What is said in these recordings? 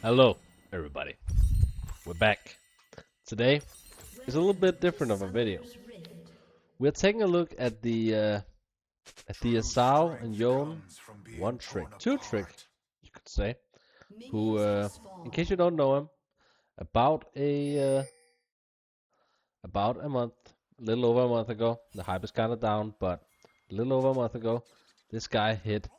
Hello, everybody. We're back. Today is a little bit different of a video. We're taking a look at the Yasuo and Yon one trick, two trick, you could say. Who, in case you don't know him, about a month, a little over a month ago, the hype is kind of down, but a little over a month ago, this guy hit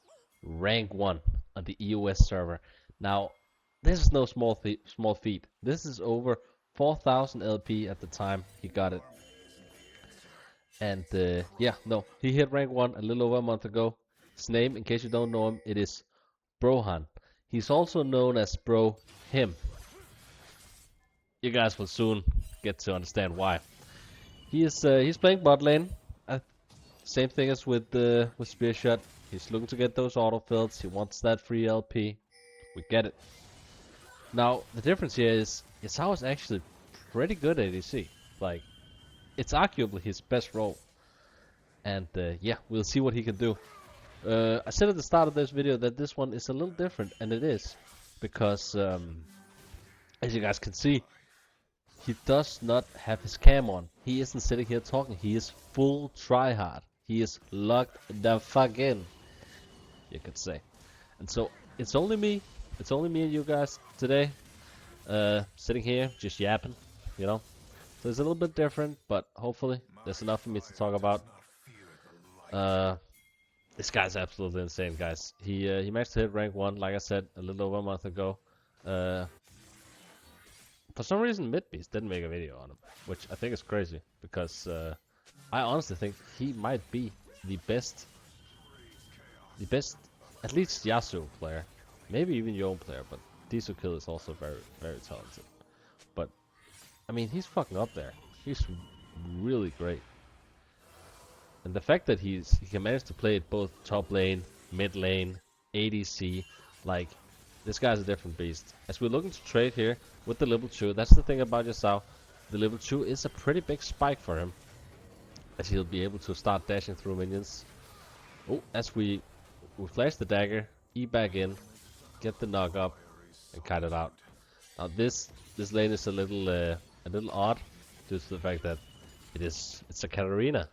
rank 1 on the EOS server. Now, this is no small feat. This is over 4,000 LP at the time he got it. And yeah, no, he hit rank 1 a little over a month ago. His name, in case you don't know him, it is Brohan. He's also known as Bro Him. You guys will soon get to understand why. He's playing bot lane. Same thing as with Spear Shot. He's looking to get those autofills. He wants that free LP. We get it. Now the difference here is Yasuo is actually pretty good at ADC. Like, it's arguably his best role. And yeah, we'll see what he can do. I said at the start of this video that this one is a little different, and it is because as you guys can see, he does not have his cam on. He isn't sitting here talking. He is full tryhard. He is locked the fuck in, you could say. And so it's only me and you guys today, sitting here just yapping, you know. So it's a little bit different, but hopefully there's enough for me to talk about. This guy's absolutely insane, guys. He managed to hit rank 1, like I said, a little over a month ago. For some reason, Midbeast didn't make a video on him, which I think is crazy, because I honestly think he might be the best, at least Yasuo player, maybe even your own player, but Kill is also very, very talented. But, I mean, he's fucking up there. He's really great. And the fact that he can manage to play it both top lane, mid lane, ADC, like, this guy's a different beast. As we're looking to trade here with the level 2, that's the thing about Yasuo. The level 2 is a pretty big spike for him, as he'll be able to start dashing through minions. Oh, as we flash the dagger, E back in, get the knock up, and kite it out. Now this lane is a little odd due to the fact that it's a Katarina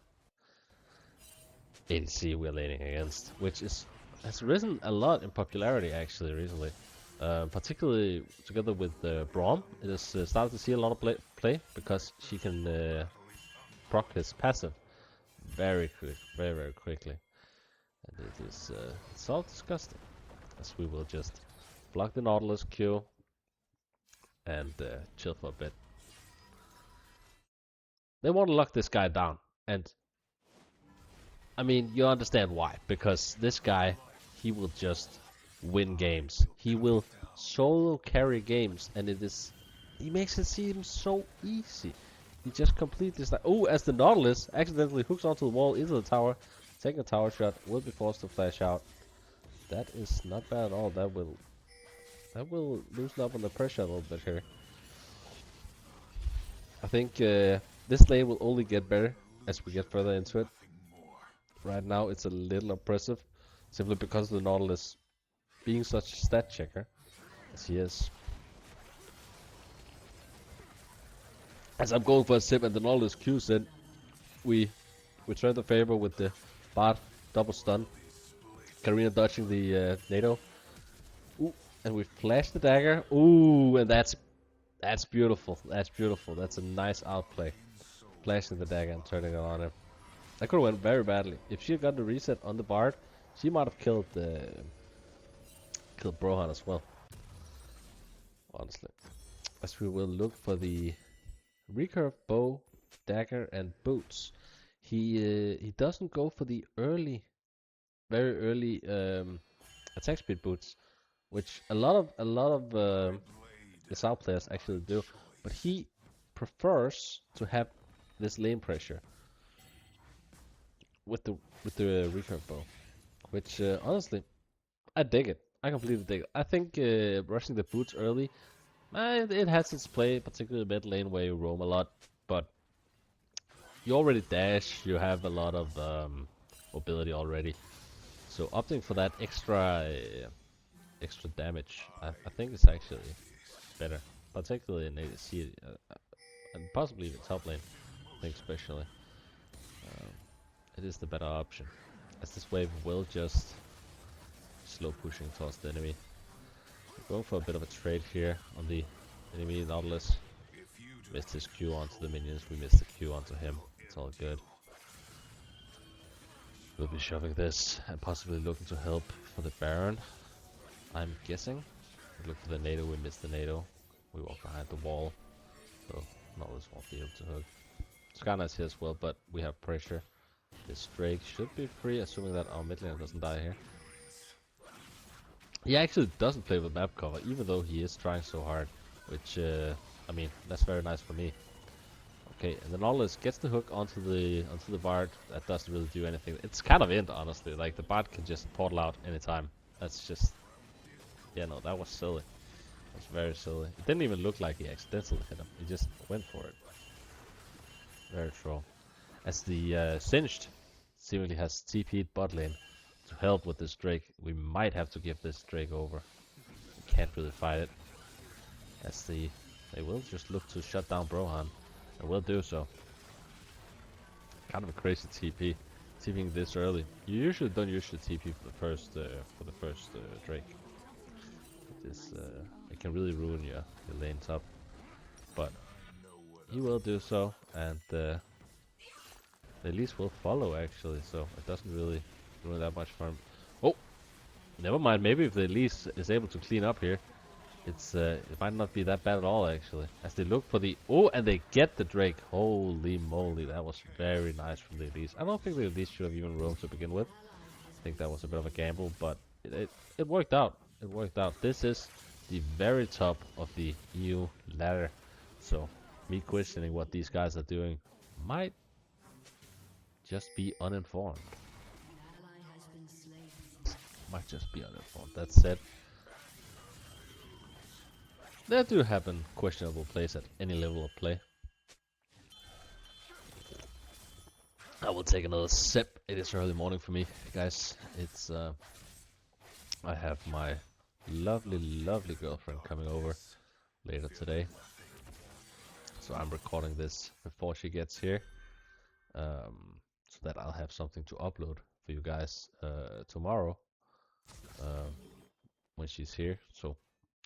ADC we're laning against, which has risen a lot in popularity actually recently. Particularly together with Braum, it has started to see a lot of play because she can proc his passive very quickly, and it is it's all disgusting. As we will just block the Nautilus Q and chill for a bit. They want to lock this guy down, and I mean, you understand why, because this guy, he will just win games. He will solo carry games, and he makes it seem so easy. He just completes this. Oh, as the Nautilus accidentally hooks onto the wall into the tower, taking a tower shot, will be forced to flash out. That is not bad at all. That will loosen up on the pressure a little bit here. I think this lane will only get better as we get further into it. Right now it's a little oppressive, simply because of the Nautilus being such a stat checker as he is. As I'm going for a sip and the Nautilus Q's in, we return the favor with the Bard double stun. Karina dodging the NATO. Ooh, and we flash the dagger. Ooh, and that's beautiful. That's beautiful. That's a nice outplay. Flashing the dagger and turning it on him. That could have went very badly. If she had gotten the reset on the Bard, she might have killed Brohan as well. Honestly. As we will look for the recurve bow, dagger, and boots. He doesn't go for the very early attack speed boots, which a lot of Yasuo players actually do, but he prefers to have this lane pressure with the recurve bow, which honestly, I dig it. I completely dig it. I think rushing the boots early, it has its play, particularly mid lane where you roam a lot, but you already dash, you have a lot of mobility already. So opting for that extra extra damage, I think it's actually better. Particularly in ADC, and possibly even top lane, I think especially. It is the better option, as this wave will just slow pushing towards the enemy. We're going for a bit of a trade here on the enemy Nautilus. Missed his Q onto the minions, we missed the Q onto him. It's all good. We'll be shoving this and possibly looking to help for the Baron, I'm guessing. We look for the NATO, we missed the NATO. We walk behind the wall, so Nautilus won't be able to hook. Skarnar's here as well, but we have pressure. This Drake should be free, assuming that our mid laner doesn't die here. He actually doesn't play with map cover, even though he is trying so hard, which, I mean, that's very nice for me. Okay, and then Nautilus gets the hook onto the Bard. That doesn't really do anything. It's kind of int, honestly. Like, the Bard can just portal out anytime. That's just... Yeah, no, that was silly. That was very silly. It didn't even look like he accidentally hit him. He just went for it. Very troll. As the Singed seemingly has TP'd bot lane to help with this Drake, we might have to give this Drake over. We can't really fight it. As they will just look to shut down Brohan. And will do so. Kind of a crazy TP. TPing this early. You usually don't use the TP for the first Drake. This it can really ruin your lane top. But he will do so, and the Elise will follow actually, so it doesn't really ruin that much for him. Oh, never mind. Maybe if the Elise is able to clean up here, it might not be that bad at all actually. As they look for the and they get the Drake. Holy moly, that was very nice from the Elise. I don't think the Elise should have even roamed to begin with. I think that was a bit of a gamble, but it worked out. It worked out. This is the very top of the EU ladder, so me questioning what these guys are doing might just be uninformed. Might just be uninformed. That said, there do happen questionable plays at any level of play. I will take another sip. It is early morning for me, guys. It's I have my lovely girlfriend coming over later today, so I'm recording this before she gets here, so that I'll have something to upload for you guys tomorrow when she's here. So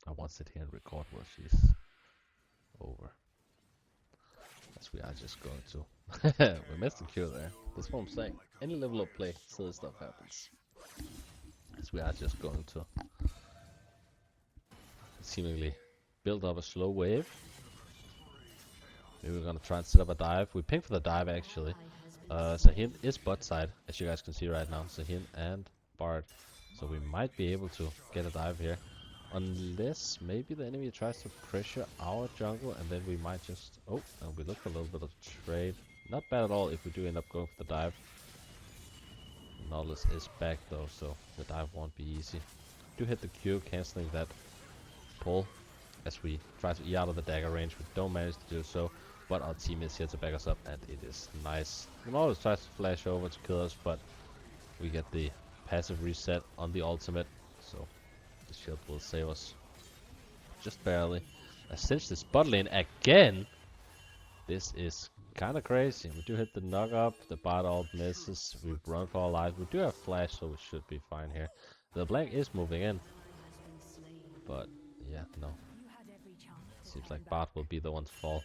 I won't sit here and record while she's over, as we are just going to. We missed the Q there. That's what I'm saying. Any level of play, silly stuff happens. As we are just going to seemingly build up a slow wave. Maybe we're gonna try and set up a dive. We ping for the dive actually. Sahin is bot side, as you guys can see right now. Sahin and Bard. So we might be able to get a dive here. Unless maybe the enemy tries to pressure our jungle, and then we might just... Oh, and we look for a little bit of trade. Not bad at all if we do end up going for the dive. Nautilus is back though, so the dive won't be easy. Do hit the Q, cancelling that pull as we try to E out of the dagger range. We don't manage to do so, but our team is here to back us up, and it is nice. Nautilus tries to flash over to kill us, but we get the passive reset on the ultimate, so the shield will save us. Just barely. I cinched this bot lane again. This is kind of crazy. We do hit the knock up, the bot ult misses, we run for our lives. We do have flash, so we should be fine here. The blank is moving in, but yeah, no. Seems like bot will be the one to fall.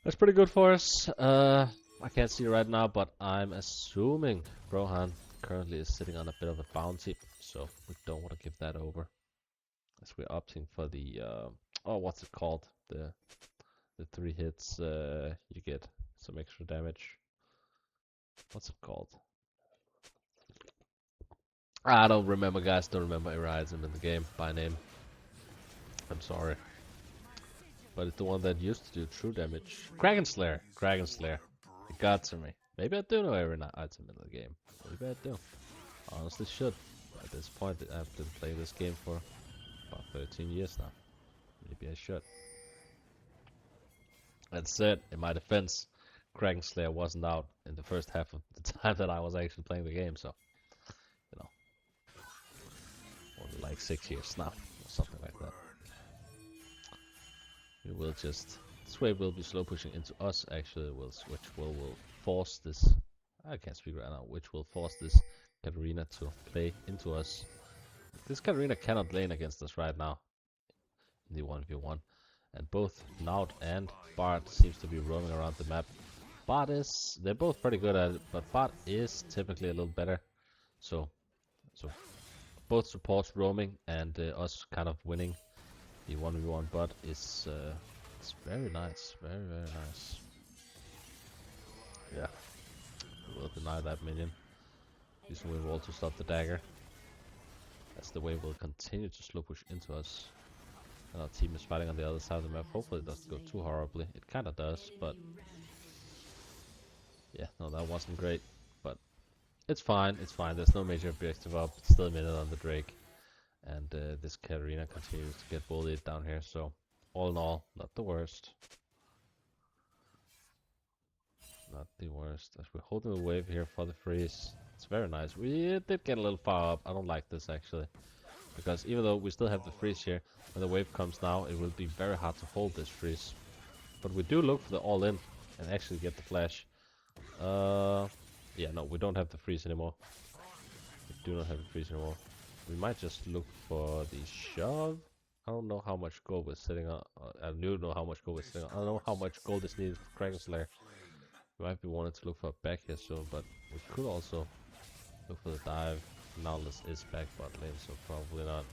That's pretty good for us. I can't see right now, but I'm assuming Brohan currently is sitting on a bit of a bounty, so we don't want to give that over. As we're opting for the oh, what's it called? The 3 hits, you get some extra damage. What's it called? I don't remember, guys. Don't remember every item in the game by name. I'm sorry. But it's the one that used to do true damage. Kraken Slayer. Kraken Slayer. It got to me. Maybe I do know every item in the game. Maybe I do. I honestly should. At this point, I've been playing this game for about 13 years now. Maybe I should. That said, in my defense, Kraken Slayer wasn't out in the first half of the time that I was actually playing the game, so, you know. or like 6 years now, or something like that. We will just, this wave will be slow pushing into us actually, which will force this, I can't speak right now, which will force this Katarina to play into us. This Katarina cannot lane against us right now in the 1v1. And both Naut and Bard seems to be roaming around the map. Bard is, they're both pretty good at it, but Bard is typically a little better. So both supports roaming and us kind of winning the 1v1 bot is it's very nice, very nice. Yeah, we'll deny that minion. Using wave wall to stop the dagger. That's the way we'll continue to slow push into us. And our team is fighting on the other side of the map. Hopefully it doesn't go too horribly. It kinda does, but yeah, no, that wasn't great. But it's fine, it's fine. There's no major objective up. It's still a minute on the Drake. And this Katarina continues to get bullied down here, so all in all, not the worst. Not the worst. As we're holding the wave here for the freeze. It's very nice. We did get a little far up. I don't like this actually. Because even though we still have the freeze here, when the wave comes now, it will be very hard to hold this freeze. But we do look for the all-in and actually get the flash. Yeah, no, we don't have the freeze anymore. We do not have the freeze anymore. We might just look for the shove. I don't know how much gold we're sitting on. I do know how much gold we're sitting on. I don't know how much gold is needed for Kraken Slayer. We might be wanting to look for a back here soon, but we could also look for the dive. Nautilus is back bot lane, so probably not.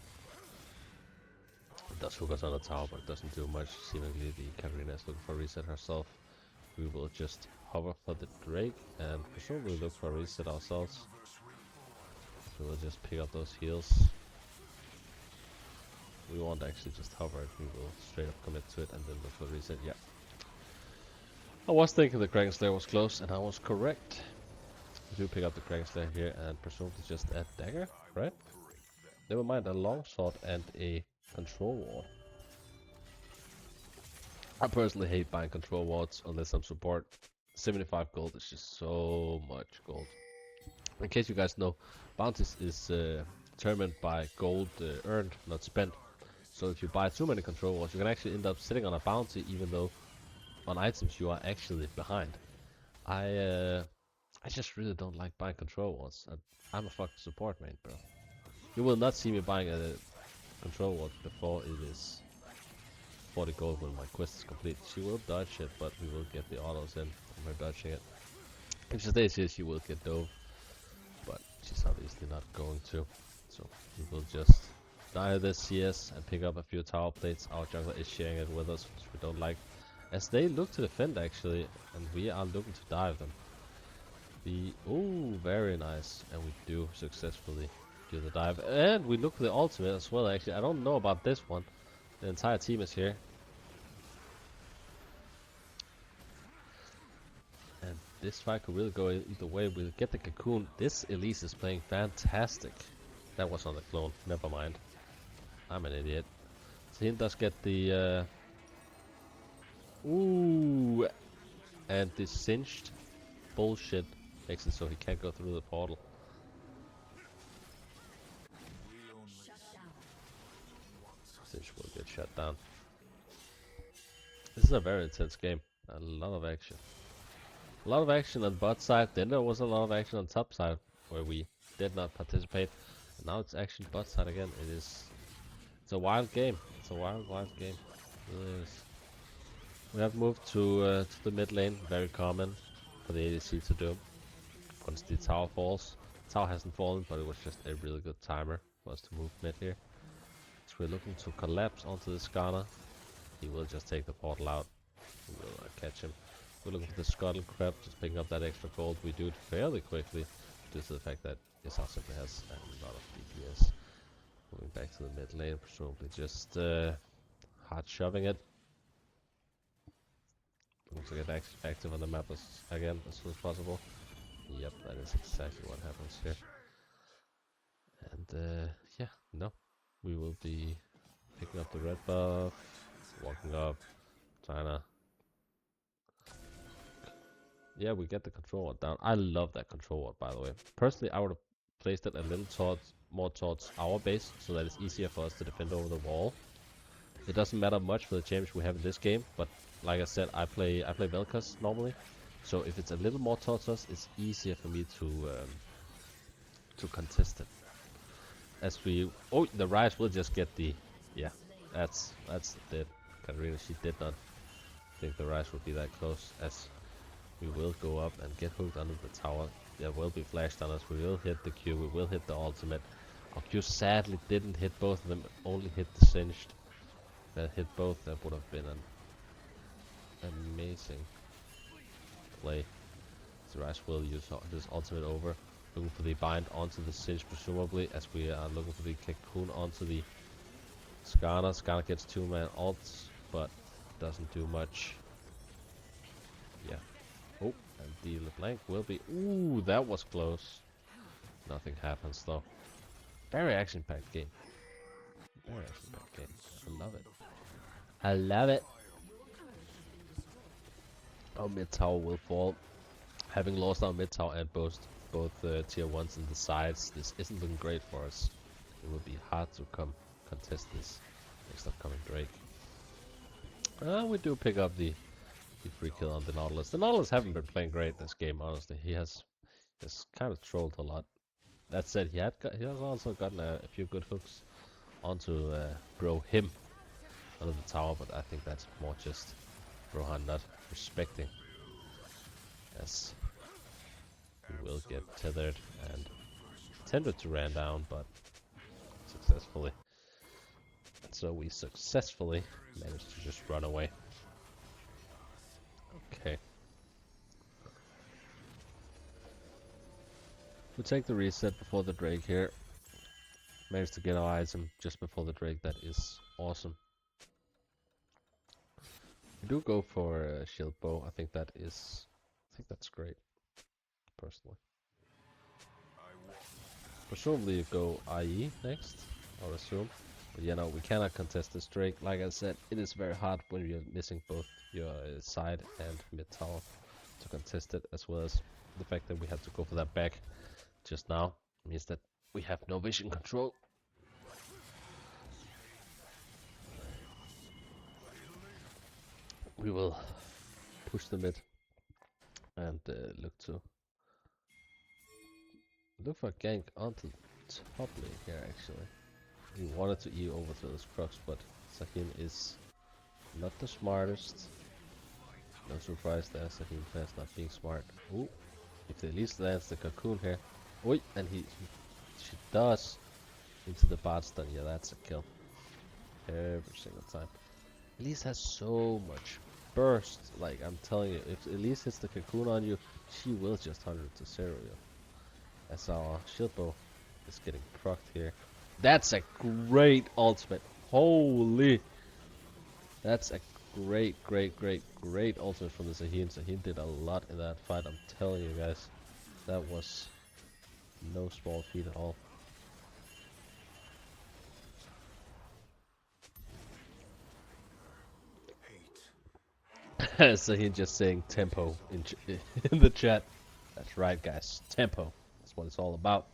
It does hook us on the tower, but it doesn't do much. Seemingly the Katarina is looking for a reset herself. We will just hover for the Drake and presumably look for a reset ourselves. We will just pick up those heals. We won't actually just hover it, we will straight up commit to it and then look for the reset. Yeah. I was thinking the Kraken Slayer was close, and I was correct. We do pick up the Kraken Slayer here and presumably just add dagger, right? Never mind, a longsword and a control ward. I personally hate buying control wards unless I'm support. 75 gold is just so much gold. In case you guys know, bounties is determined by gold earned, not spent. So if you buy too many control wards, you can actually end up sitting on a bounty even though on items you are actually behind. I just really don't like buying control wards. I'm a fucking support main, bro. You will not see me buying a control ward before it is 40 gold when my quest is complete. She will dodge it, but we will get the autos in from her dodging it. If she stays here, she will get dove, but she's obviously not going to. So we will just die this CS and pick up a few tower plates. Our jungler is sharing it with us, which we don't like. As they look to defend actually, and we are looking to dive them. Ooh, very nice. And we do successfully do the dive. And we look for the ultimate as well actually. I don't know about this one. The entire team is here. And this fight could really go either way. We'll get the cocoon. This Elise is playing fantastic. That was on the clone. Never mind. I'm an idiot. So he does get the ooh, and the cinched bullshit makes it so he can't go through the portal. Cinch will get shut down. This is a very intense game. A lot of action. A lot of action on bot side. Then there was a lot of action on top side where we did not participate. And now it's action bot side again. It's a wild game. It's a wild game. It really is. We have moved to the mid lane. Very common for the ADC to do. Once the tower falls. The tower hasn't fallen, but it was just a really good timer for us to move mid here. So we're looking to collapse onto the Skarner. He will just take the portal out. We will catch him. We're looking for the Scuttle Crab, just picking up that extra gold. We do it fairly quickly due to the fact that Yasuo simply has a lot of DPS. Moving back to the mid lane, presumably just hard shoving it. Looking to get active on the map again as soon as possible. Yep, that is exactly what happens here. And yeah, no. We will be picking up the red buff, walking up, trying. Yeah, we get the control ward down. I love that control ward, by the way. Personally, I would have placed it a little towards more towards our base, so that it's easier for us to defend over the wall. It doesn't matter much for the champions we have in this game, but like I said, I play Vel'Koz normally, so if it's a little more towards us, it's easier for me to contest it. As we, oh, the Ryze will just get the, yeah, that's dead. Katarina, she did not think the Ryze would be that close, as we will go up and get hooked under the tower. There will be flashed on us. We will hit the Q. We will hit the ultimate. Our Q sadly didn't hit both of them. Only hit the singed. That hit both. That would have been an amazing play. The Ryze will use this ultimate over. Looking for the bind onto the Singe, presumably, as we are looking for the Cocoon onto the Skarner. Skarner gets 2-man ults, but doesn't do much. Yeah. Oh, and the LeBlanc will be... Ooh, that was close. Nothing happens, though. Very action-packed game. Very action-packed game. I love it. I love it. Our mid tower will fall. Having lost our mid tower and both tier 1s in the sides, this isn't looking great for us. It will be hard to contest this next upcoming Drake. We do pick up the free kill on the Nautilus. The Nautilus haven't been playing great this game, honestly. He has kind of trolled a lot. That said, he has also gotten a few good hooks onto grow him under the tower, but I think that's more just Rohan not respecting, as he will get tethered and attempted to ran down, but successfully. And so we successfully managed to just run away. Okay. We take the reset before the Drake here. Managed to get our item just before the Drake. That is awesome. We do go for a shield bow. I think that's great, personally. Presumably you go IE next, I would assume. But you know, we cannot contest this Drake. Like I said, it is very hard when you're missing both your side and mid tower to contest it, as well as the fact that we had to go for that back just now means that we have no vision control. We will push the mid and look for a gank onto the top lane here. Actually, we wanted to E over to this Crux, but Sahin is not the smartest. No surprise there, Sahin fans not being smart. Ooh, if they at least lands the Cocoon here. Oi, and she does into the bot stun. Yeah, that's a kill every single time. Elise has so much burst. Like, I'm telling you, if Elise hits the Cocoon on you, she will just 100 to 0 you. As our shield bow is getting procced here. That's a great ultimate. Holy! That's a great ultimate from the Sahin. Sahin did a lot in that fight, I'm telling you guys. That was no small feat at all. Sahin just saying tempo in the chat. That's right, guys. Tempo. That's what it's all about.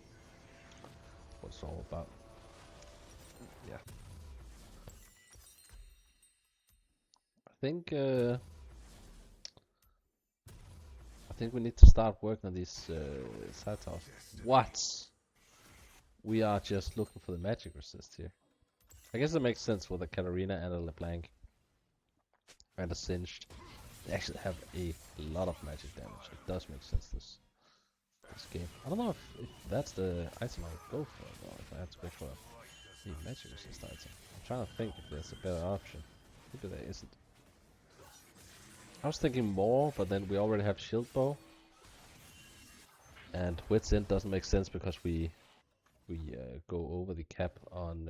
What it's all about. Yeah. I think we need to start working on these side towers. What? We are just looking for the magic resist here. I guess it makes sense with a Katarina and a LeBlanc and a Singed. They actually have a lot of magic damage. It does make sense this game. I don't know if that's the item I would go for, or if I have to go for the magic resist item. I'm trying to think if there's a better option. Maybe there isn't. I was thinking more, but then we already have shield bow. And Wit's End doesn't make sense because we go over the cap on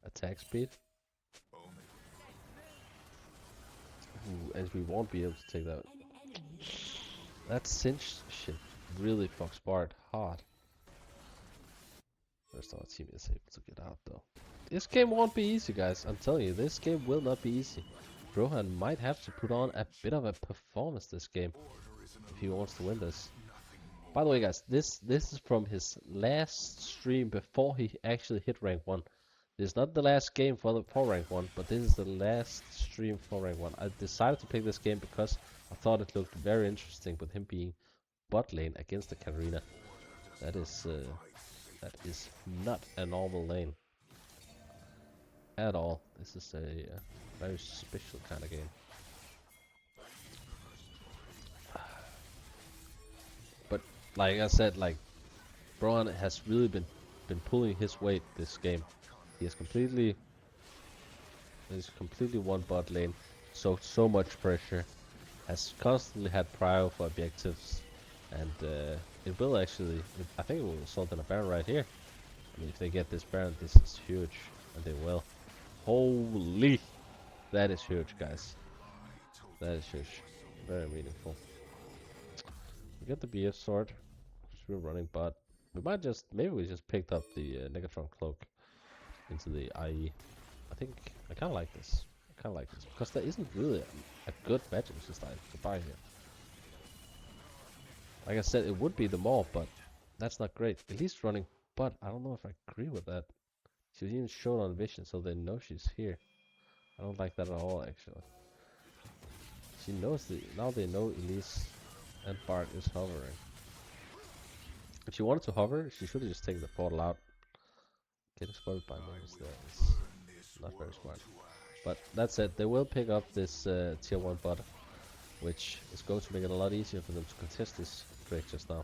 attack speed. Ooh, and we won't be able to take that. That Cinch shit really fucks Bard hard. First our team is able to get out though. This game won't be easy, guys. I'm telling you, this game will not be easy. Rohan might have to put on a bit of a performance this game if he wants to win this. By the way, guys, this is from his last stream before he actually hit rank 1. This is not the last game for rank 1, but this is the last stream for rank 1. I decided to pick this game because I thought it looked very interesting with him being bot lane against the Katarina. That is not a normal lane at all. This is a very special kind of game. But like I said, like Brohan has really been pulling his weight this game. He has completely won bot lane, so much pressure, has constantly had prio for objectives, and it will actually, I think it will result in a Baron right here. I mean, if they get this Baron, this is huge, and they will. Holy, that is huge, guys. That is huge, very meaningful. We get the BF sword, we're running bot. We might just, maybe we just picked up the Negatron cloak into the IE. I think I kind of like this. I kind of like this because there isn't really a good magic system to buy here. Like I said, it would be the more, but that's not great. At least running, but I don't know if I agree with that. She's even shown on vision, so they know she's here. I don't like that at all, actually. She knows now they know Elise and Bart is hovering. If she wanted to hover, she should have just taken the portal out. Getting spotted by minions there is not very smart. But that said, they will pick up this tier 1 bot, which is going to make it a lot easier for them to contest this Drake just now.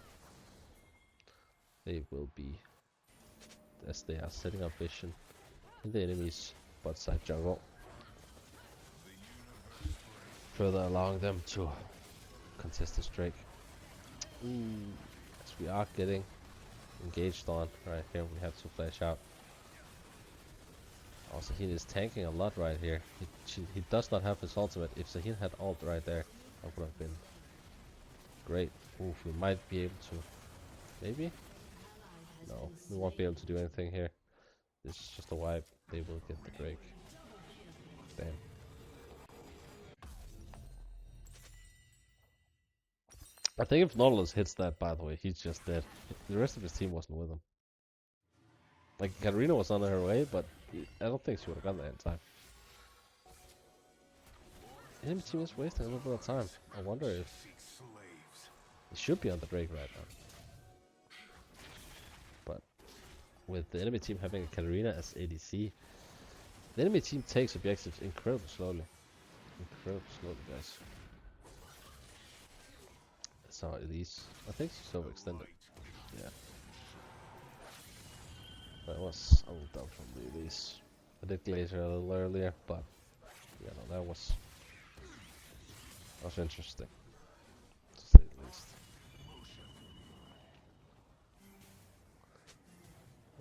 They will be, as they are setting up vision in the enemy's bot side jungle, further allowing them to contest this Drake. As we are getting engaged on right here, we have to flash out. Also, he is tanking a lot right here. He does not have his ultimate. If Sahin had ult right there, that would have been great. Oof, we might be able to. Maybe? No, we won't be able to do anything here. This is just a wipe. They will get the Drake. Damn. I think if Nautilus hits that, by the way, he's just dead. The rest of his team wasn't with him. Like, Katarina was on her way, but I don't think she would have gotten there in time. Enemy team is wasting a little bit of time. I wonder if he should be on the Drake right now. But with the enemy team having a Katarina as ADC, the enemy team takes objectives incredibly slowly. Incredibly slowly, guys. That's how Elise. I think she's overextended. Yeah. That was a little dumb from the Elise. I did glaze her a little earlier, but yeah, no, that was interesting, to say the least.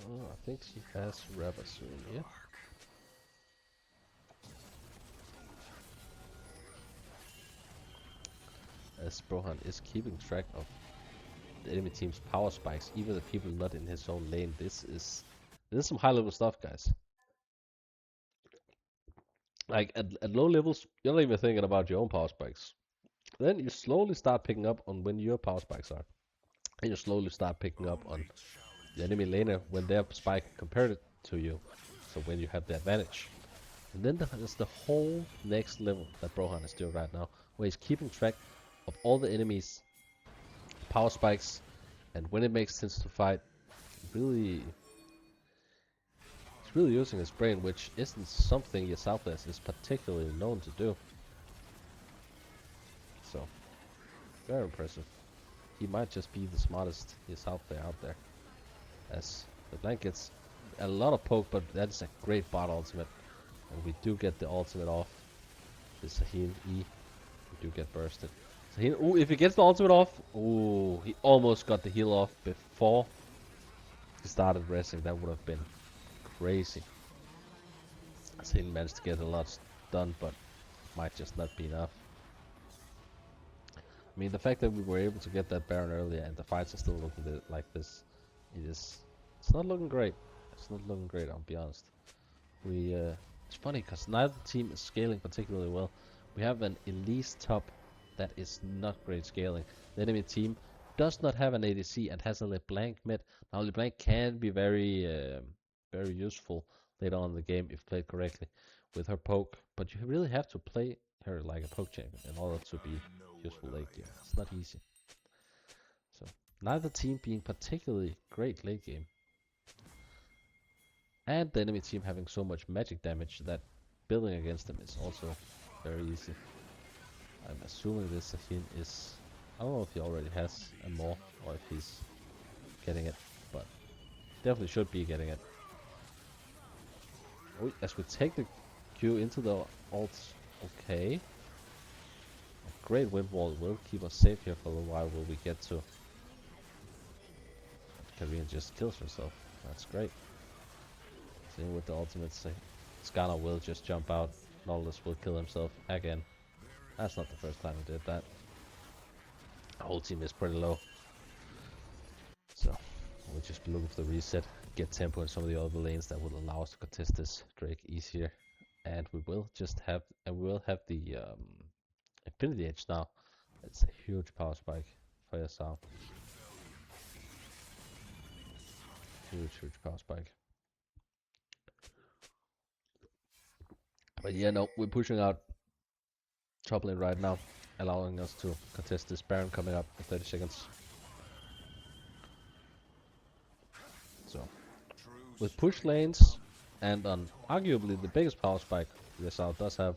Oh, I think she has Reba soon, yeah. As Brohan is keeping track of the enemy team's power spikes, even the people not in his own lane. This is some high level stuff, guys. Like at low levels, you're not even thinking about your own power spikes. Then you slowly start picking up on when your power spikes are. And you slowly start picking up on the enemy laner when their spike compared to you. So when you have the advantage. And then there's the whole next level that Brohan is doing right now, where he's keeping track of all the enemies' power spikes, and when it makes sense to fight, he's really using his brain, which isn't something Yasuo is particularly known to do. So, very impressive. He might just be the smartest Yasuo out there. As the blank gets a lot of poke, but that's a great bot ultimate. And we do get the ultimate off. This Sahin E. We do get bursted. Sahin, ooh, if he gets the ultimate off, ooh, he almost got the heal off before he started resting. That would have been crazy. Sahin managed to get a lot done, but might just not be enough. I mean, the fact that we were able to get that Baron earlier and the fights are still looking like this, it's not looking great. It's not looking great, I'll be honest. It's funny because neither team is scaling particularly well. We have an Elise top that is not great scaling. The enemy team does not have an ADC and has a LeBlanc mid. Now LeBlanc can be very useful later on in the game if played correctly with her poke, but you really have to play her like a poke champion in order to be useful late game. It's not easy. So neither team being particularly great late game, and the enemy team having so much magic damage that building against them is also very easy. I'm assuming this Sahin is... I don't know if he already has a more or if he's getting it, but definitely should be getting it. Oh, as we take the Q into the ult, okay. A great wind wall will keep us safe here for a little while. Will we get to... Karina just kills herself. That's great. Same with the ultimate. Skarner will just jump out. Nautilus will kill himself again. That's not the first time he did that. The whole team is pretty low. So we'll just be looking for the reset, get tempo in some of the other lanes that will allow us to contest this Drake easier. And we will the Infinity Edge now. It's a huge power spike for Yasuo. Huge power spike. But yeah, no, we're pushing out top lane right now, allowing us to contest this Baron coming up in 30 seconds. So, with push lanes and on arguably the biggest power spike Yasuo does have,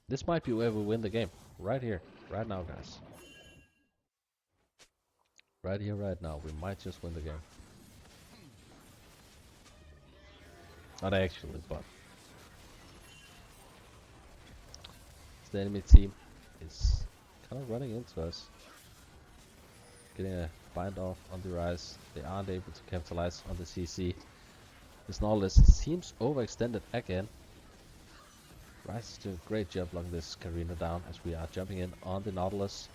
this might be where we win the game. Right here, right now, guys. Right here, right now, we might just win the game. Not actually, but the enemy team is kind of running into us. Getting a bind off on the rise. They aren't able to capitalize on the CC. This Nautilus seems overextended again. Rise is doing a great job blocking this Karina down as we are jumping in on the Nautilus,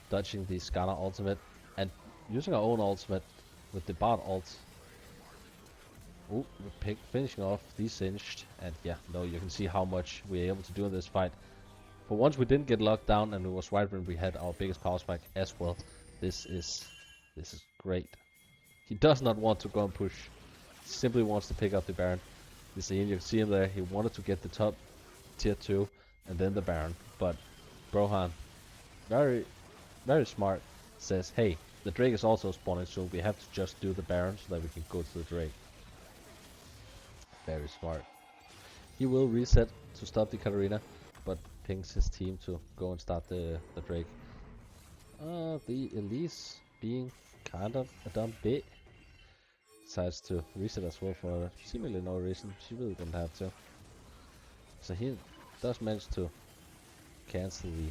dodging the Skarner ultimate, and using our own ultimate with the Bard ult. Oh, we're finishing off the Singed, and yeah, no, you can see how much we're able to do in this fight. For once we didn't get locked down, and it was right when we had our biggest power spike as well. This is great. He does not want to go and push. He simply wants to pick up the Baron. You can see him there. He wanted to get the top tier 2 and then the Baron. But Brohan, very smart, says, hey, the Drake is also spawning, so we have to just do the Baron so that we can go to the Drake. Very smart. He will reset to stop the Katarina, but pings his team to go and start the Drake. The Elise, being kind of a dumb bit, decides to reset as well for seemingly no reason. She really didn't have to. So he does manage to cancel the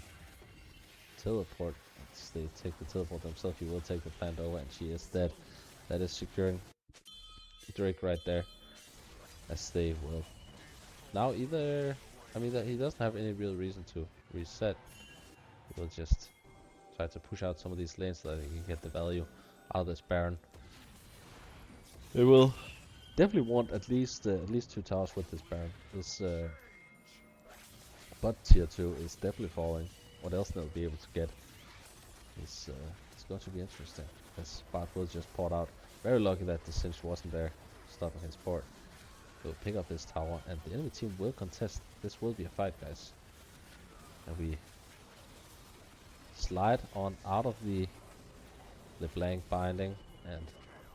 teleport. As they take the teleport themselves, he will take the plant over, and she is dead. That is securing Drake right there, as they will. Now either, I mean, he doesn't have any real reason to reset. He will just try to push out some of these lanes so that he can get the value out of this Baron. They will definitely want at least 2 towers with this Baron. This bot tier 2 is definitely falling. What else they'll be able to get is it's going to be interesting. As Bart will just port out. Very lucky that the Cinch wasn't there stopping his port. He'll pick up this tower, and the enemy team will contest. This will be a fight, guys. And we slide on out of the LeBlanc binding, and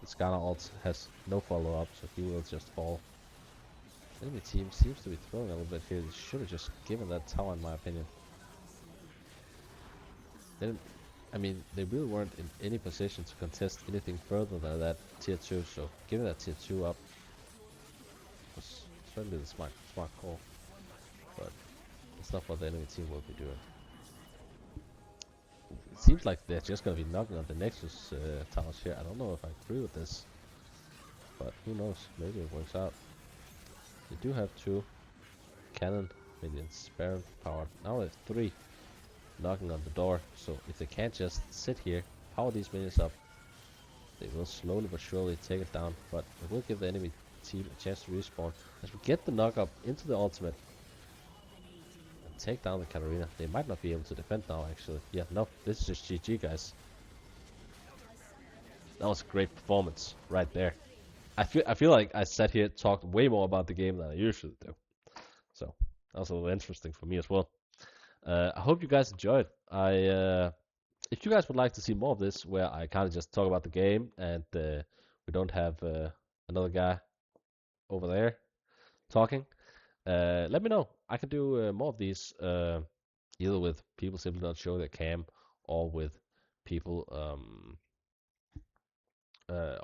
the Skarner ult has no follow-up, so he will just fall. The enemy team seems to be throwing a little bit here. They should have just given that tower, in my opinion. I mean, they really weren't in any position to contest anything further than that tier 2, so giving that tier 2 up was certainly the smart call. But it's not what the enemy team will be doing. It seems like they're just going to be knocking on the Nexus towers here. I don't know if I agree with this, but who knows? Maybe it works out. They do have 2 cannon minions, Baron powered. Now they have 3 knocking on the door. So if they can't just sit here, power these minions up, they will slowly but surely take it down. But it will give the enemy team a chance to respawn as we get the knock up into the ultimate. And take down the Katarina. They might not be able to defend now, actually. Yeah, no, this is just GG, guys. That was a great performance right there. I feel like I sat here talked way more about the game than I usually do. So that was a little interesting for me as well. I hope you guys enjoyed. If you guys would like to see more of this, where I kind of just talk about the game and we don't have another guy over there talking, let me know. I can do more of these, either with people simply not showing their cam, or with people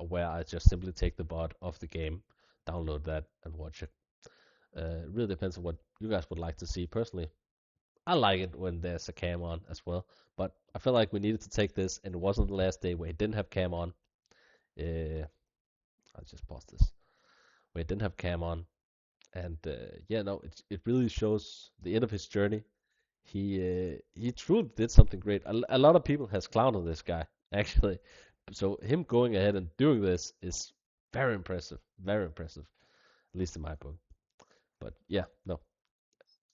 where I just simply take the bot off the game, download that, and watch it. It really depends on what you guys would like to see. Personally, I like it when there's a cam on as well, but I feel like we needed to take this, and it wasn't the last day where it didn't have cam on. I'll just pause this. Where it didn't have cam on, and yeah, no, it really shows the end of his journey. He truly did something great. A lot of people has clowned on this guy actually, so him going ahead and doing this is very impressive, at least in my book. But yeah, no,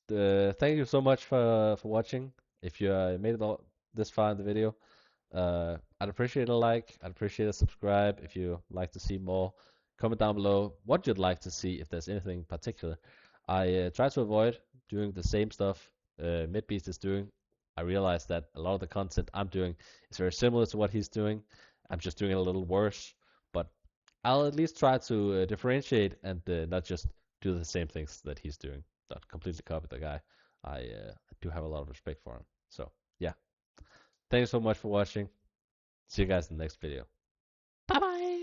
thank you so much for watching. If you made it all this far in the video, I'd appreciate a like. I'd appreciate a subscribe if you like to see more. Comment down below what you'd like to see, if there's anything in particular. I try to avoid doing the same stuff Midbeast is doing. I realize that a lot of the content I'm doing is very similar to what he's doing. I'm just doing it a little worse, but I'll at least try to differentiate and not just do the same things that he's doing. Not completely copy the guy. I do have a lot of respect for him. So yeah, thanks so much for watching. See you guys in the next video. Bye bye.